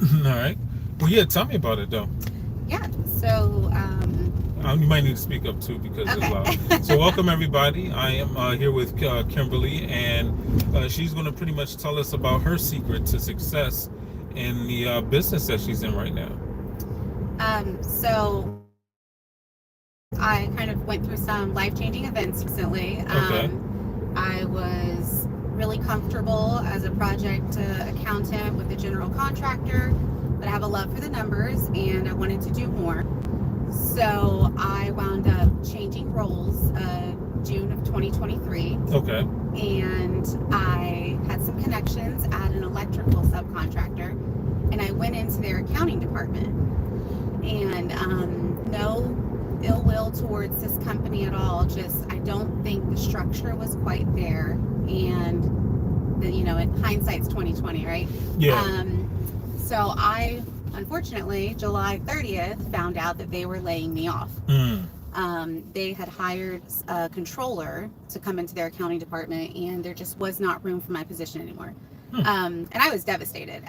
All right. Well, yeah. Tell me about it, though. Yeah. So, You might need to speak up too because it's okay. loud. So, welcome everybody. I am here with Kimberly, and she's going to pretty much tell us about her secret to success in the business that she's in right now. So I kind of went through some life-changing events recently. Okay. I was really comfortable as a project accountant with a general contractor, but I have a love for the numbers and I wanted to do more. So I wound up changing roles June of 2023, Okay. and I had some connections at an electrical subcontractor, and I went into their accounting department. And no ill will towards this company at all. Just I don't think the structure was quite there, and hindsight's 2020, right? Yeah. So I, unfortunately, July 30th, found out that they were laying me off. Mm. They had hired a controller to come into their accounting department, and there just was not room for my position anymore. And I was devastated.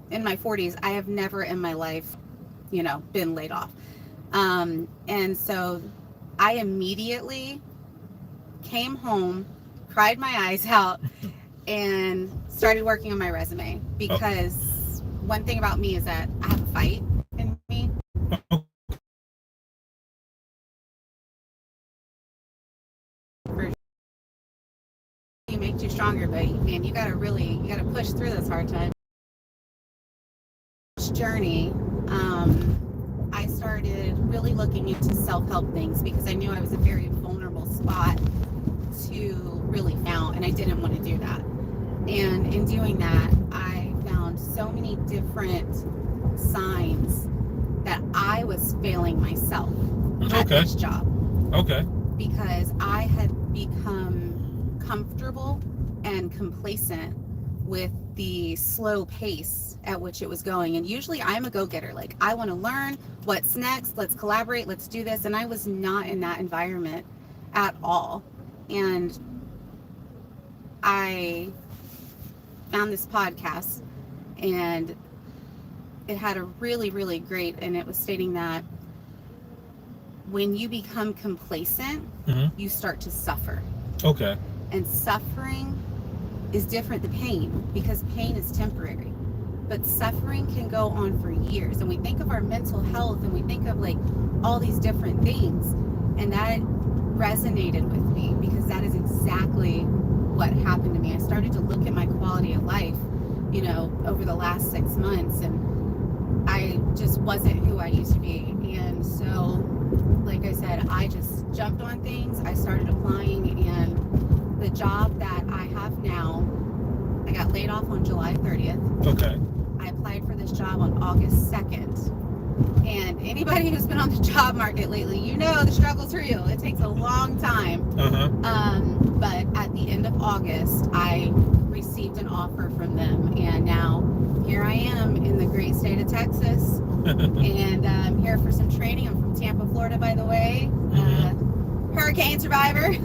In my 40s, I have never in my life, been laid off. And so I immediately came home, cried my eyes out, and started working on my resume because one thing about me is that I have a fight in me. For you make you stronger, but man, you gotta push through those hard times. Journey, I started really looking into self-help things because I knew I was a very vulnerable spot to really fail, and I didn't want to do that. And in doing that, I found so many different signs that I was failing myself at this job. Okay. Because I had become comfortable and complacent with the slow pace at which it was going. And usually I'm a go-getter. Like, I want to learn what's next. Let's collaborate. Let's do this. And I was not in that environment at all. And I found this podcast, and it had a really, really great, and it was stating that when you become complacent, you start to suffer. Okay. And suffering is different than pain, because pain is temporary, but suffering can go on for years. And we think of our mental health, and we think of like all these different things, and that resonated with me because that is exactly what happened to me. I started to look at my quality of life, over the last 6 months, and I just wasn't who I used to be. And so, like I said, I just jumped on things. I started applying, and the job that I have now, I got laid off on July 30th. Okay. I applied for this job on August 2nd. And anybody who's been on the job market lately, the struggle's real. It takes a long time. But at the end of August, I received an offer from them. And now here I am in the great state of Texas. And I'm here for some training. I'm from Tampa, Florida, by the way. Hurricane survivor.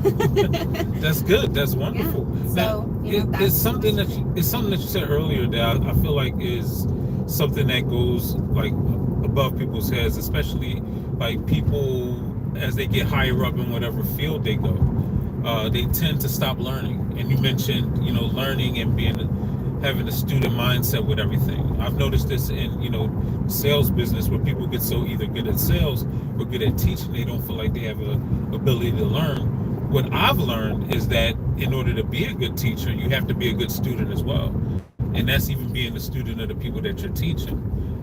That's good. That's wonderful. Yeah. So, it's something that you said earlier that I feel like is something that goes like above people's heads, especially like people as they get higher up in whatever field they go. They tend to stop learning. And you mentioned, learning and having a student mindset with everything. I've noticed this in, sales business, where people get so either good at sales or good at teaching, they don't feel like they have a ability to learn. What I've learned is that in order to be a good teacher, you have to be a good student as well. And that's even being a student of the people that you're teaching.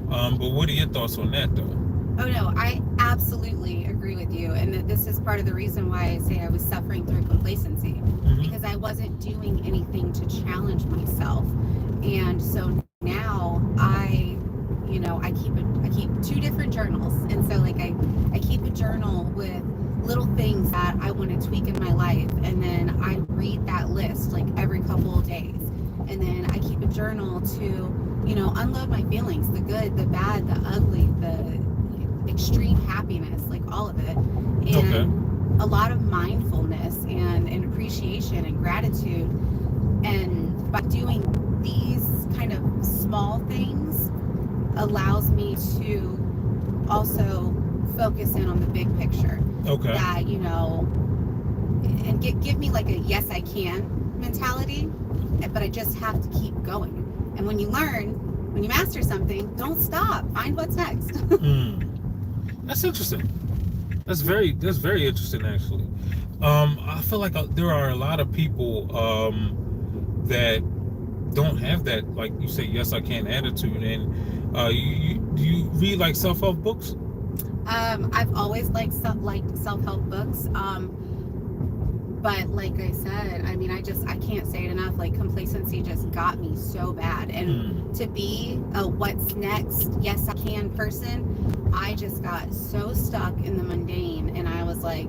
But what are your thoughts on that, though? Oh, no, I absolutely agree with you. And this is part of the reason why I say I was suffering through complacency, because I wasn't doing anything to challenge myself. And so now I keep two different journals. And so like I keep a journal with little things that I want to tweak in my life. And then I read that list like every couple of days. And then I keep a journal to, unload my feelings, the good, the bad, the ugly, the extreme happiness, like all of it. And a lot of mindfulness and appreciation and gratitude. And by doing these kind of small things allows me to also focus in on the big picture. Okay. That, you know, and give me like a yes I can mentality, but I just have to keep going. And when you learn, when you master something, don't stop. Find what's next. That's interesting. That's very interesting, actually. I feel like there are a lot of people that don't have that, like you say, yes I can attitude. And do you read like self-help books? I've always liked self-help books. But like I said, I mean, I can't say it enough. Like, complacency just got me so bad. And to be a what's next, yes I can person, I just got so stuck in the mundane. And I was like,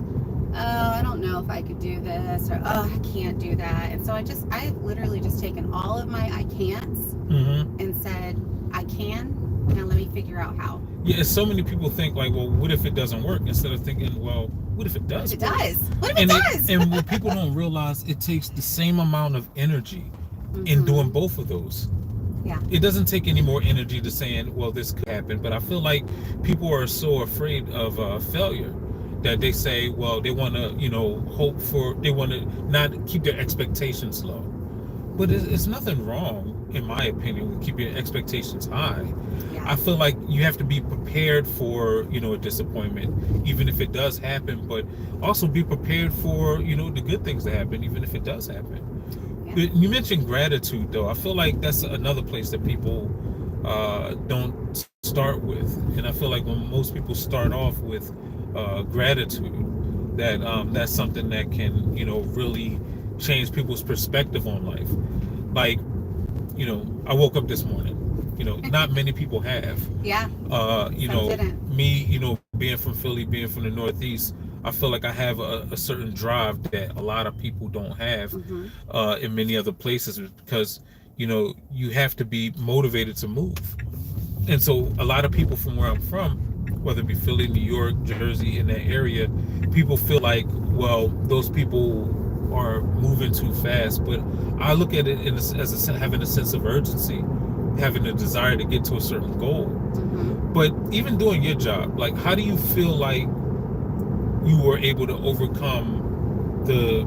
oh, I don't know if I could do this, or oh, I can't do that. And so I've literally just taken all of my I can'ts and said, I can, now let me figure out how. Yeah, so many people think like, well, what if it doesn't work? Instead of thinking, well, what if it does? What if it does? What if it does? And what people don't realize, it takes the same amount of energy in doing both of those. Yeah. It doesn't take any more energy to saying, well, this could happen. But I feel like people are so afraid of failure that they say, well, they want to, they want to not keep their expectations low. But it's nothing wrong, in my opinion, with keeping your expectations high. Yeah. I feel like you have to be prepared for, a disappointment, even if it does happen, but also be prepared for, the good things that happen, even if it does happen. Yeah. You mentioned gratitude, though. I feel like that's another place that people don't start with. And I feel like when most people start off with gratitude, that's something that can, really change people's perspective on life. Like, I woke up this morning. Not many people have. Yeah. Didn't. Me, being from Philly, being from the Northeast, I feel like I have a certain drive that a lot of people don't have in many other places, because, you have to be motivated to move. And so a lot of people from where I'm from, whether it be Philly, New York, Jersey, in that area, people feel like, well, those people are moving too fast. But I look at it as having a sense of urgency, having a desire to get to a certain goal. But even doing your job, like, how do you feel like you were able to overcome the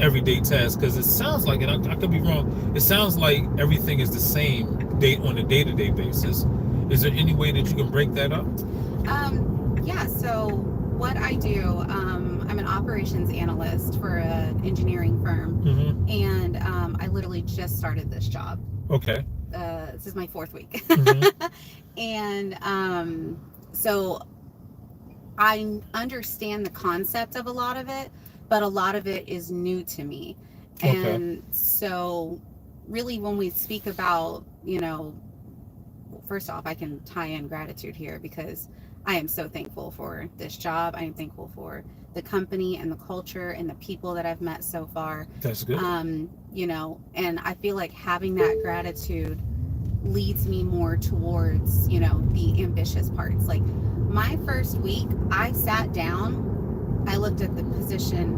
everyday tasks? Because it sounds like, and I could be wrong, it sounds like everything is the same on a day-to-day basis. Is there any way that you can break that up? Yeah, so what I do, I'm an operations analyst for an engineering firm, and I literally just started this job. Okay. This is my 4th week. Mm-hmm. And so I understand the concept of a lot of it, but a lot of it is new to me. Okay. And so really, when we speak about, first off, I can tie in gratitude here, because I am so thankful for this job. I am thankful for the company and the culture and the people that I've met so far. That's good. And I feel like having that gratitude leads me more towards, the ambitious parts. Like, my first week, I sat down, I looked at the position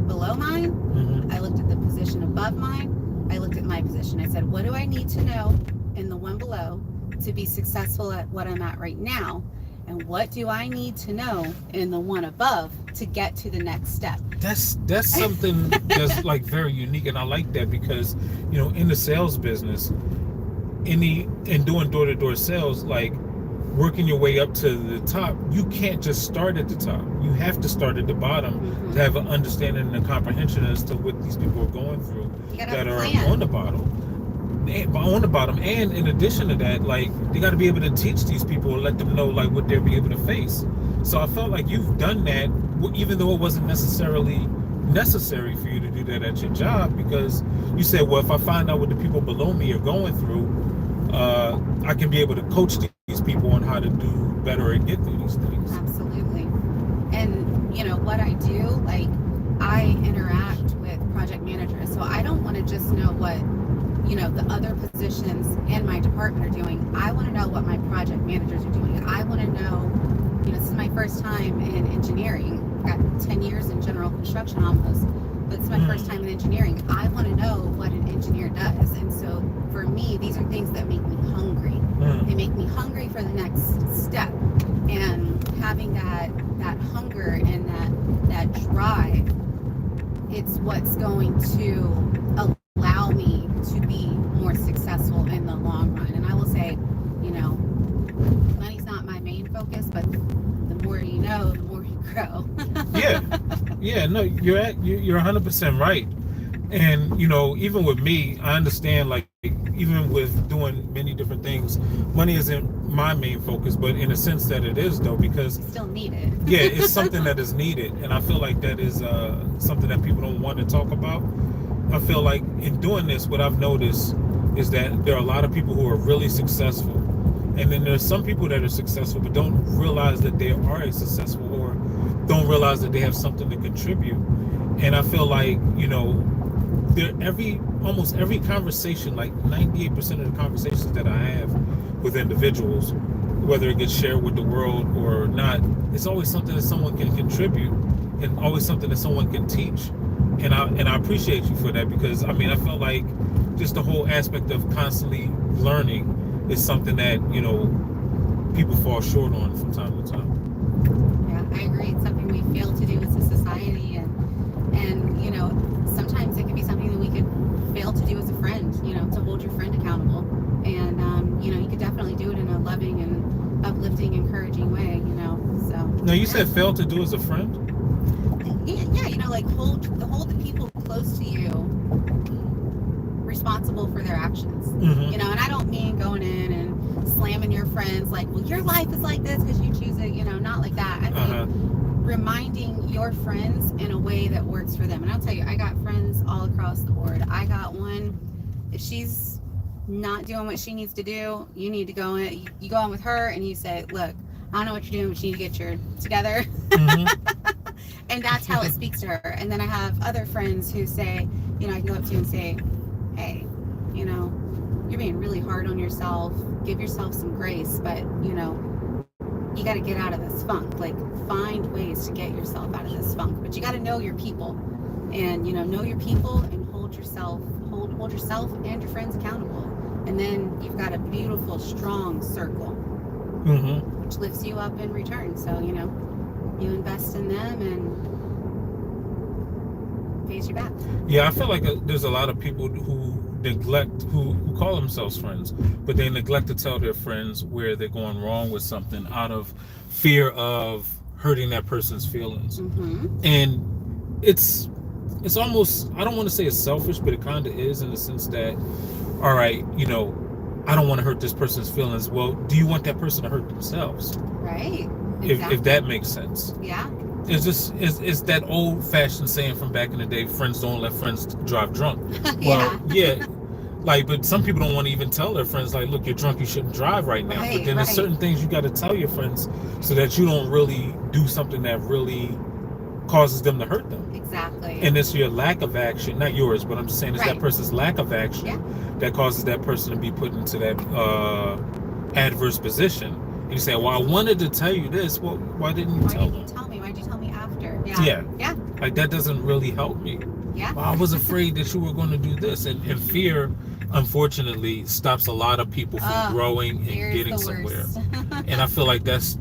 below mine, I looked at the position above mine, I looked at my position. I said, what do I need to know in the one below to be successful at what I'm at right now? And what do I need to know in the one above to get to the next step? That's something that's like very unique, and I like that, because in the sales business, in doing door-to-door sales, like working your way up to the top, you can't just start at the top. You have to start at the bottom to have an understanding and a comprehension as to what these people are going through that are on the bottom. And in addition to that, like, they got to be able to teach these people and let them know like what they'll be able to face. So I felt like you've done that, even though it wasn't necessarily necessary for you to do that at your job, because you said, well, if I find out what the people below me are going through, I can be able to coach these people on how to do better and get through these things. Absolutely. And what I do, like, I interact with project managers, so I don't want to just know what the other positions in my department are doing. I want to know what my project managers are doing. I want to know, this is my first time in engineering. I've got 10 years in general construction almost, but it's my first time in engineering. I want to know what an engineer does. And so for me, these are things that make me for the next step. And having that hunger and that drive, it's what's going to allow me to be more successful in the long run. And I will say, money's not my main focus, but the more you know, the more you grow. No, you're 100% right. And even with me, I understand, like, even with doing many different things, money isn't my main focus, but in a sense that it is, though, because still needed. It's something that is needed, and I feel like that is something that people don't want to talk about. I feel like in doing this, what I've noticed is that there are a lot of people who are really successful, and then there's some people that are successful but don't realize that they are successful, or don't realize that they have something to contribute. And I feel like almost every conversation, like 98% of the conversations that I have with individuals, whether it gets shared with the world or not, it's always something that someone can contribute, and always something that someone can teach. And I appreciate you for that, because I felt like just the whole aspect of constantly learning is something that people fall short on from time to time. Yeah, I agree. It's something we fail to do as a society, and sometimes it can be something that we could fail to do as a friend. To hold your friend accountable, and you could definitely do it in a loving and uplifting, encouraging way. So. Now, you said fail to do as a friend? Yeah, like hold the people close to you responsible for their actions. Mm-hmm. And I don't mean going in and slamming your friends like, well, your life is like this because you choose it. Not like that. I mean, reminding your friends in a way that works for them. And I'll tell you, I got friends all across the board. I got one, if she's not doing what she needs to do, you need to go in. You go in with her and you say, look, I don't know what you're doing, but you need to get your together. Mm-hmm. And that's how it speaks to her. And then I have other friends who say, I can go up to you and say, hey, you're being really hard on yourself. Give yourself some grace, but you got to get out of this funk. Like, find ways to get yourself out of this funk. But you got to know your people, and know your people, and hold yourself and your friends accountable. And then you've got a beautiful, strong circle, mm-hmm. which lifts you up in return. So you invest in them and pays you back. Yeah, I feel like there's a lot of people who neglect, who call themselves friends, but they neglect to tell their friends where they're going wrong with something out of fear of hurting that person's feelings. Mm-hmm. And it's almost, I don't want to say it's selfish, but it kind of is, in the sense that, all right, I don't want to hurt this person's feelings. Well, do you want that person to hurt themselves? Right. Exactly. If that makes sense. Yeah. It's that old-fashioned saying from back in the day: friends don't let friends drive drunk. Yeah. Well, yeah, but some people don't want to even tell their friends, like, look, you're drunk, you shouldn't drive right now. But then there's certain things you got to tell your friends so that you don't really do something that really causes them to hurt them. Exactly. And it's your lack of action, not yours, but I'm just saying it's that person's lack of action that causes that person to be put into that adverse position. And you say, well, I wanted to tell you this. Well, why didn't you tell me? Why didn't you tell me? Why did you tell me after? Yeah. Like, that doesn't really help me. Yeah. Well, I was afraid that you were going to do this. And fear, unfortunately, stops a lot of people from growing and getting somewhere. And I feel like that's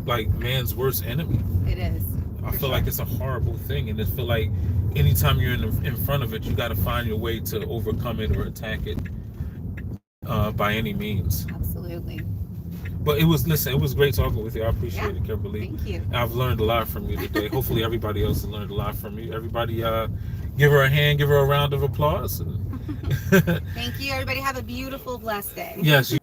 like man's worst enemy. It is. I feel like it's a horrible thing. And I feel like anytime you're in front of it, you got to find your way to overcome it or attack it by any means. Absolutely. But it was great talking with you. I appreciate it, Kimberly. Thank you. I've learned a lot from you today. Hopefully everybody else has learned a lot from you. Everybody give her a hand, give her a round of applause. Thank you. Everybody have a beautiful, blessed day. Yes, you